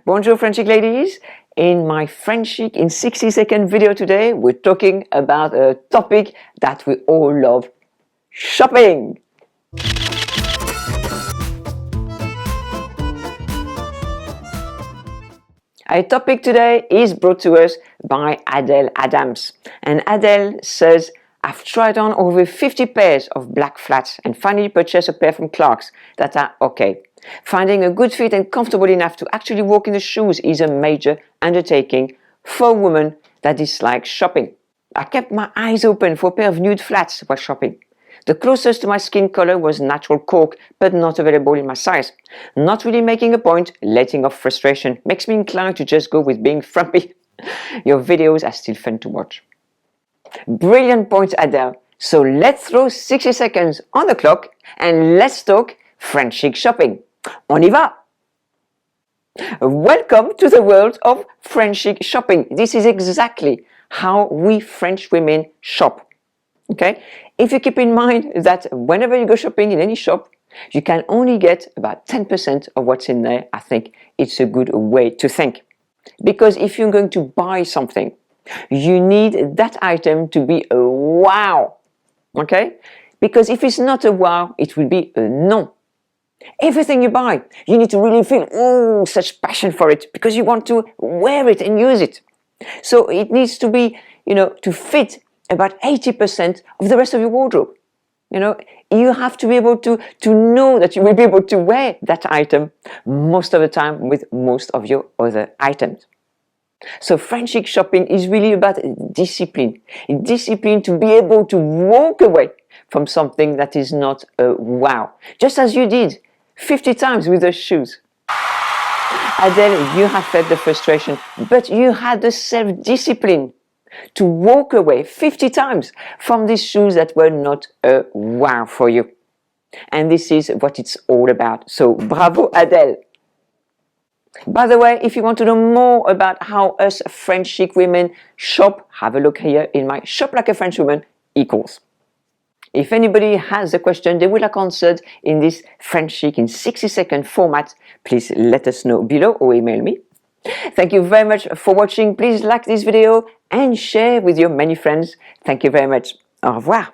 Bonjour French Chic ladies. In my French Chic in 60-second video today, we're talking about a topic that we all love, shopping. Our topic today is brought to us by Adele Adams. And Adele says, I've tried on over 50 pairs of black flats and finally purchased a pair from Clarks that are okay. Finding a good fit and comfortable enough to actually walk in the shoes is a major undertaking for a woman that dislikes shopping. I kept my eyes open for a pair of nude flats while shopping. The closest to my skin color was natural cork, but not available in my size. Not really making a point, letting off frustration makes me inclined to just go with being frumpy. Your videos are still fun to watch. Brilliant point, Adele. So let's throw 60 seconds on the clock and let's talk French chic shopping. On y va! Welcome to the world of French chic shopping. This is exactly how we French women shop. Okay? If you keep in mind that whenever you go shopping in any shop, you can only get about 10% of what's in there, I think it's a good way to think. Because if you're going to buy something, you need that item to be a wow. Okay? Because if it's not a wow, it will be a non. Everything you buy, you need to really feel such passion for it because you want to wear it and use it. So it needs to be, to fit about 80% of the rest of your wardrobe. You have to be able to know that you will be able to wear that item most of the time with most of your other items. So French chic shopping is really about discipline. Discipline to be able to walk away from something that is not a wow. Just as you did 50 times with those shoes. Adele, you have felt the frustration, but you had the self-discipline to walk away 50 times from these shoes that were not a wow for you. And this is what it's all about. So bravo, Adele. By the way, if you want to know more about how us French chic women shop, have a look here in my Shop Like a French Woman e-course. If anybody has a question they would like answered in this French chic in 60-second format, please let us know below or email me. Thank you very much for watching. Please like this video and share with your many friends. Thank you very much. Au revoir.